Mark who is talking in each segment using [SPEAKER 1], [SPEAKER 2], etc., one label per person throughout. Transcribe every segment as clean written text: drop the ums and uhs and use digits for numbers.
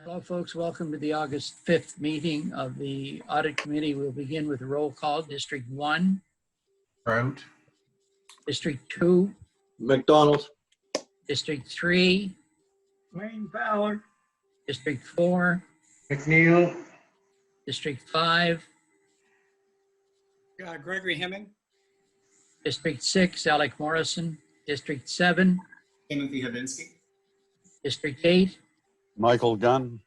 [SPEAKER 1] Hello, folks. Welcome to the August 5th meeting of the Audit Committee. We'll begin with a roll call. District 1.
[SPEAKER 2] Trout.
[SPEAKER 1] District 2.
[SPEAKER 3] McDonald.
[SPEAKER 1] District 3.
[SPEAKER 4] Wayne Fowler.
[SPEAKER 1] District 4.
[SPEAKER 2] McNeil.
[SPEAKER 1] District 5.
[SPEAKER 4] Gregory Hemming.
[SPEAKER 1] District 6. Alec Morrison. District 7.
[SPEAKER 5] Timothy Havinsky.
[SPEAKER 1] District 8.
[SPEAKER 6] Michael Gunn.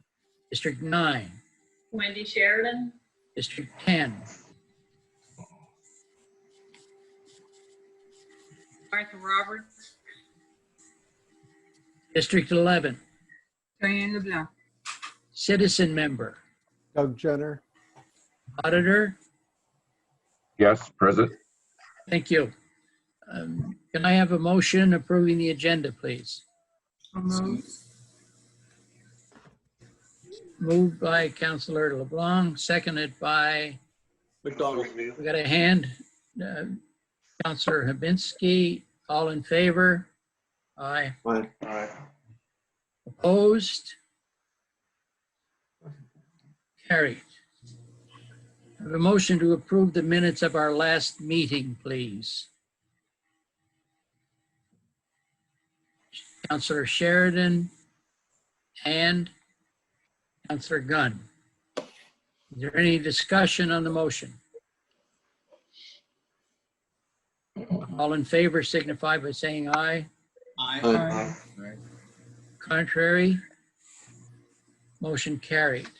[SPEAKER 1] District 9.
[SPEAKER 7] Wendy Sheridan.
[SPEAKER 1] District 10.
[SPEAKER 7] Martha Roberts.
[SPEAKER 1] District 11.
[SPEAKER 7] Diane LeBlanc.
[SPEAKER 1] Citizen member.
[SPEAKER 8] Doug Jenner.
[SPEAKER 1] Auditor.
[SPEAKER 9] Yes, present.
[SPEAKER 1] Thank you. Can I have a motion approving the agenda, please? Moved by Councillor LeBlanc, seconded by,
[SPEAKER 3] McDonald.
[SPEAKER 1] we got a hand, Councillor Habinsky. All in favor? Aye.
[SPEAKER 3] Aye.
[SPEAKER 1] Opposed? Carried. I have a motion to approve the minutes of our last meeting, please. Councillor Sheridan and Councillor Gunn. Is there any discussion on the motion? All in favor signify by saying aye.
[SPEAKER 5] Aye.
[SPEAKER 1] Contrary? Motion carried.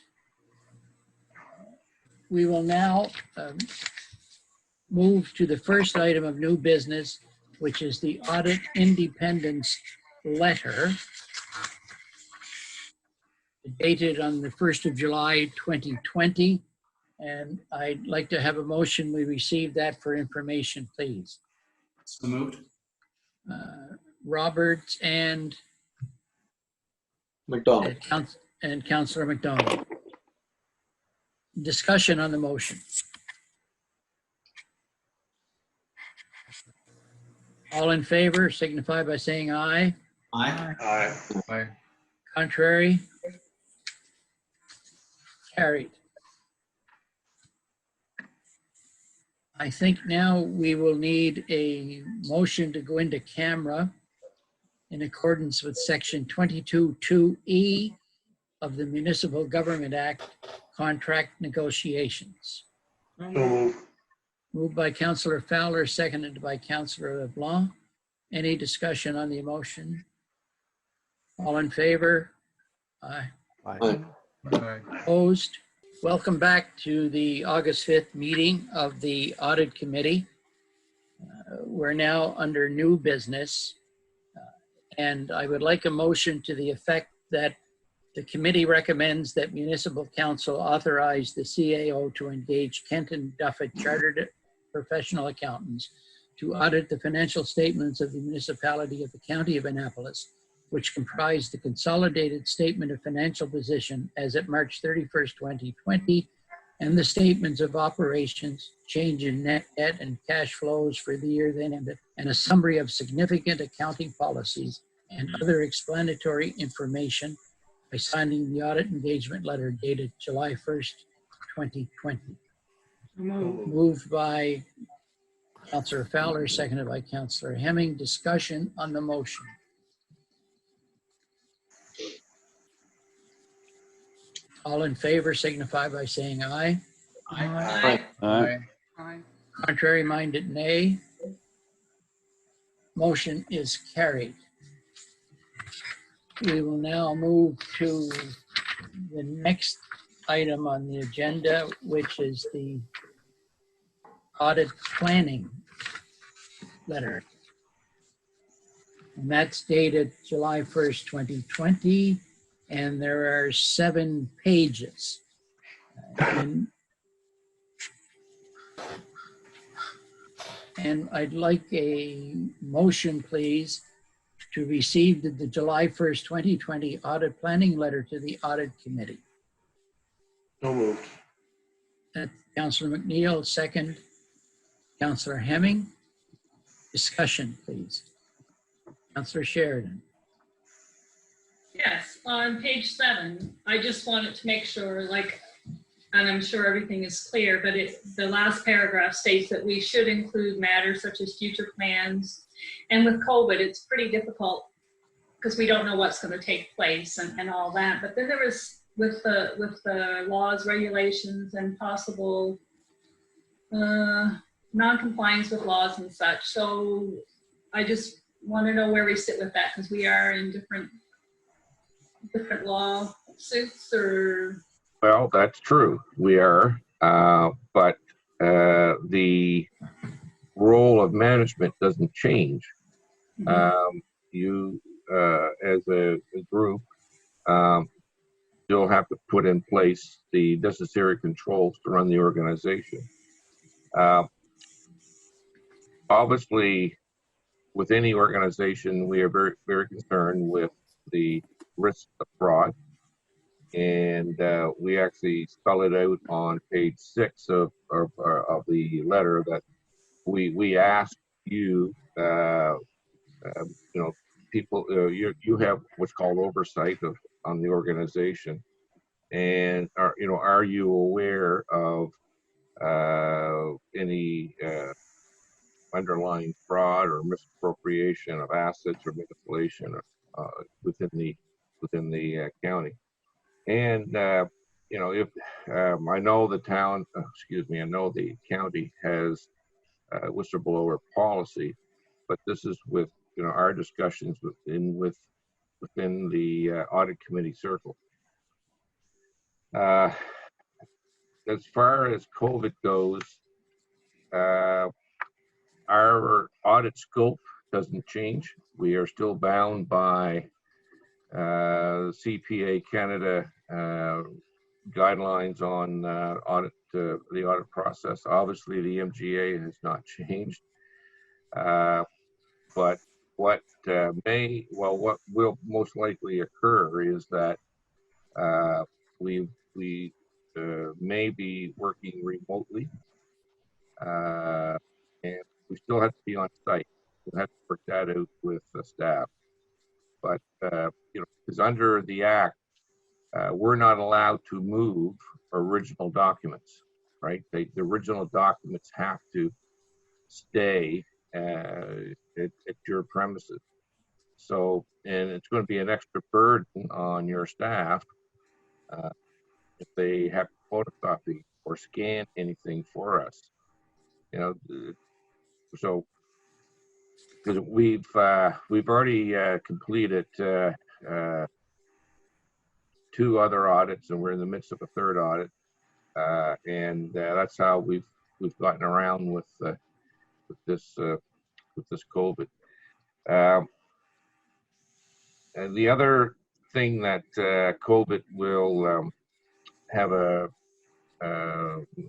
[SPEAKER 1] We will now move to the first item of new business, which is the audit independence letter dated on the 1st of July 2020. And I'd like to have a motion. We receive that for information, please.
[SPEAKER 5] So moved.
[SPEAKER 1] Roberts and
[SPEAKER 3] McDonald.
[SPEAKER 1] Councillor McDonald. Discussion on the motion. All in favor signify by saying aye.
[SPEAKER 5] Aye.
[SPEAKER 2] Aye.
[SPEAKER 1] Contrary? Carried. I think now we will need a motion to go into camera in accordance with section 22(2)E of the Municipal Government Act, contract negotiations. Moved by Councillor Fowler, seconded by Councillor LeBlanc. Any discussion on the motion? All in favor? Aye.
[SPEAKER 3] Aye.
[SPEAKER 2] Aye.
[SPEAKER 1] Opposed? Welcome back to the August 5th meeting of the Audit Committee. We're now under new business. And I would like a motion to the effect that the committee recommends that Municipal Council authorize the CAO to engage Kenton Duffett Chartered Professional Accountants to audit the financial statements of the municipality of the County of Annapolis, which comprise the consolidated statement of financial position as at March 31st, 2020, and the statements of operations, change in net debt and cash flows for the year then ended, and a summary of significant accounting policies and other explanatory information by signing the audit engagement letter dated July 1st, 2020. Moved by Councillor Fowler, seconded by Councillor Hemming. Discussion on the motion. All in favor signify by saying aye.
[SPEAKER 5] Aye.
[SPEAKER 6] Aye.
[SPEAKER 1] Contrary minded, nay. Motion is carried. We will now move to the next item on the agenda, which is the audit planning letter. And that's dated July 1st, 2020, and there are 7 pages. And I'd like a motion, please, to receive the July 1st, 2020 audit planning letter to the Audit Committee.
[SPEAKER 3] So moved.
[SPEAKER 1] Councillor McNeil, second. Councillor Hemming. Discussion, please. Councillor Sheridan.
[SPEAKER 7] Yes, on page 7, I just wanted to make sure, like, and I'm sure everything is clear, but the last paragraph states that we should include matters such as future plans. And with COVID, it's pretty difficult because we don't know what's going to take place and all that. But then there is with the laws, regulations, and possible non-compliance with laws and such. So I just want to know where we sit with that, because we are in different lawsuits or.
[SPEAKER 9] Well, that's true. We are, but the role of management doesn't change. You, as a group, you'll have to put in place the necessary controls to run the organization. Obviously, with any organization, we are very, very concerned with the risk of fraud. And we actually spell it out on page 6 of the letter that we ask you, people, you have what's called oversight on the organization, and are you aware of any underlying fraud or misappropriation of assets or manipulation within the county? And if I know the town, I know the county has whistleblower policy, but this is with our discussions within the audit committee circle. As far as COVID goes, our audit scope doesn't change. We are still bound by CPA Canada guidelines on the audit process. Obviously, the MGA has not changed, but what will most likely occur is that we may be working remotely, and we still have to be on site. We'll have to work that out with the staff. But because under the Act, we're not allowed to move original documents, right? The original documents have to stay at your premises. So, and it's going to be an extra burden on your staff if they have to photocopy or scan anything for us. So because we've already completed 2 other audits, and we're in the midst of a 3rd audit, and that's how we've gotten around with this COVID. And the other thing that COVID will have an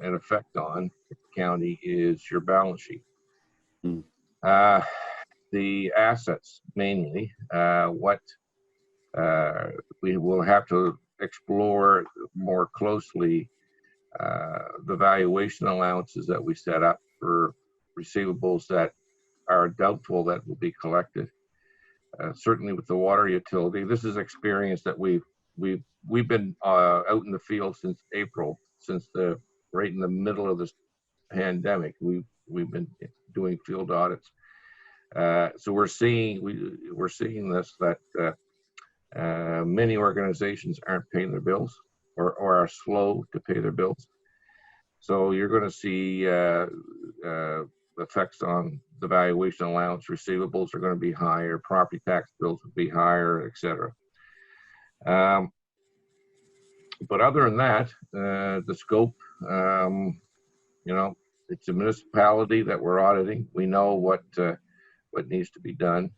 [SPEAKER 9] effect on the county is your balance sheet. The assets, mainly, what we will have to explore more closely the valuation allowances that we set up for receivables that are doubtful that will be collected. Certainly with the water utility, this is experience that we've been out in the field since April, right in the middle of this pandemic. We've been doing field audits, so we're seeing this, that many organizations aren't paying their bills or are slow to pay their bills. So you're going to see effects on the valuation allowance. Receivables are going to be higher, property tax bills will be higher, etc. But other than that, the scope, it's a municipality that we're auditing. We know what needs to be done,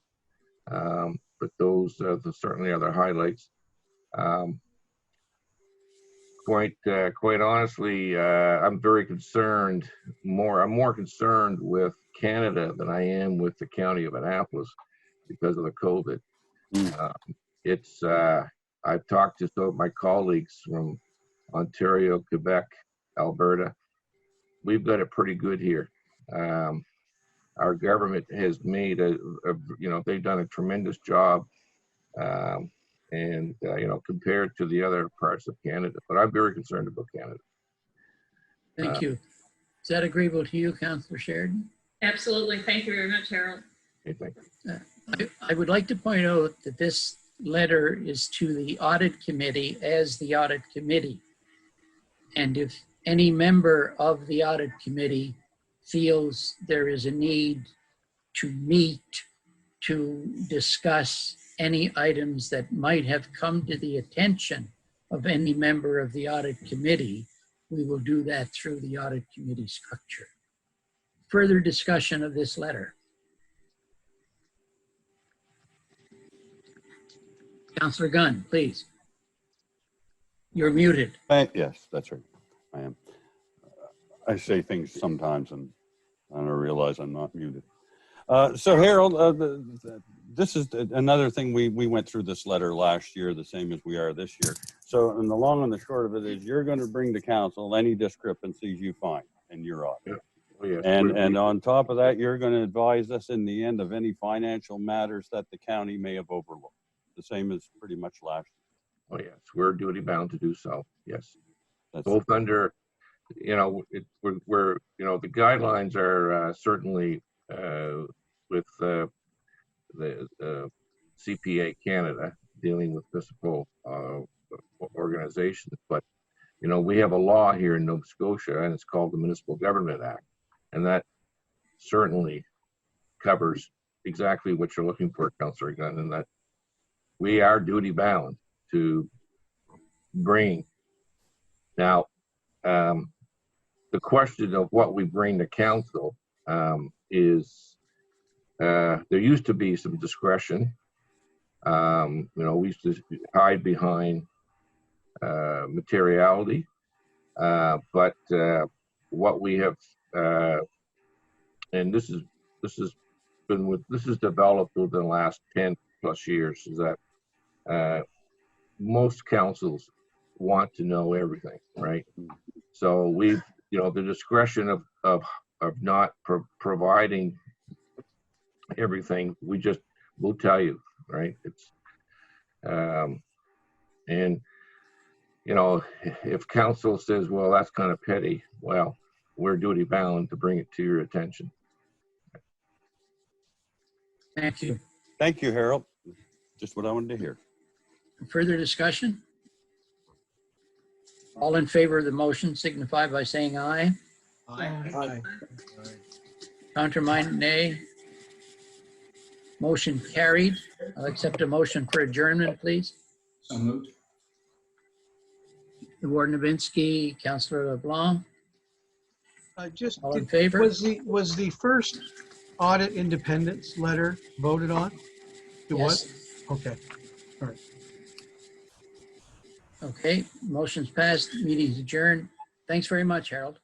[SPEAKER 9] but those certainly are the highlights. Quite honestly, I'm very concerned. I'm more concerned with Canada than I am with the county of Annapolis because of the COVID. I've talked to some of my colleagues from Ontario, Quebec, Alberta. We've got it pretty good here. Our government has made they've done a tremendous job and compared to the other parts of Canada. But I'm very concerned about Canada.
[SPEAKER 1] Thank you. Is that agreeable to you, Councillor Sheridan?
[SPEAKER 7] Absolutely. Thank you very much, Harold.
[SPEAKER 9] Okay, thank you.
[SPEAKER 1] I would like to point out that this letter is to the Audit Committee as the Audit Committee. And if any member of the Audit Committee feels there is a need to meet to discuss any items that might have come to the attention of any member of the Audit Committee, we will do that through the Audit Committee structure. Further discussion of this letter. Councillor Gunn, please. You're muted.
[SPEAKER 6] Yes, that's right. I am. I say things sometimes and I don't realize I'm not muted. So Harold, this is another thing we went through this letter last year, the same as we are this year. So, and the long and the short of it is you're going to bring to council any discrepancies you find in your audit.
[SPEAKER 9] Oh, yes.
[SPEAKER 6] And on top of that, you're going to advise us in the end of any financial matters that the county may have overlooked. The same as pretty much last year.
[SPEAKER 9] Oh, yes, we're duty bound to do so. Yes.
[SPEAKER 6] That's
[SPEAKER 9] Both under, we're the guidelines are certainly with the CPA Canada dealing with municipal organizations. But, we have a law here in Nova Scotia and it's called the Municipal Government Act. And that certainly covers exactly what you're looking for, Councillor Gunn, and that we are duty bound to bring. Now, the question of what we bring to council is there used to be some discretion. We used to hide behind materiality, but what we have, and this is developed over the last 10+ years, is that most councils want to know everything, right? So we've, the discretion of not providing everything, we'll tell you, right? It's, and if council says, well, that's kind of petty, well, we're duty bound to bring it to your attention.
[SPEAKER 1] Thank you.
[SPEAKER 6] Thank you, Harold. Just what I wanted to hear.
[SPEAKER 1] Further discussion? All in favor of the motion signify by saying aye.
[SPEAKER 3] Aye.
[SPEAKER 1] Countermine, nay. Motion carried. I'll accept a motion for adjournment, please.
[SPEAKER 5] So moved.
[SPEAKER 1] Warden Nowinski, Councillor LeBlanc, all in
[SPEAKER 4] Did-
[SPEAKER 1] favor?
[SPEAKER 4] Was the first audit independence letter voted on? It was?
[SPEAKER 1] Yes.
[SPEAKER 4] Okay.
[SPEAKER 1] Okay, motion's passed, meeting's adjourned. Thanks very much, Harold.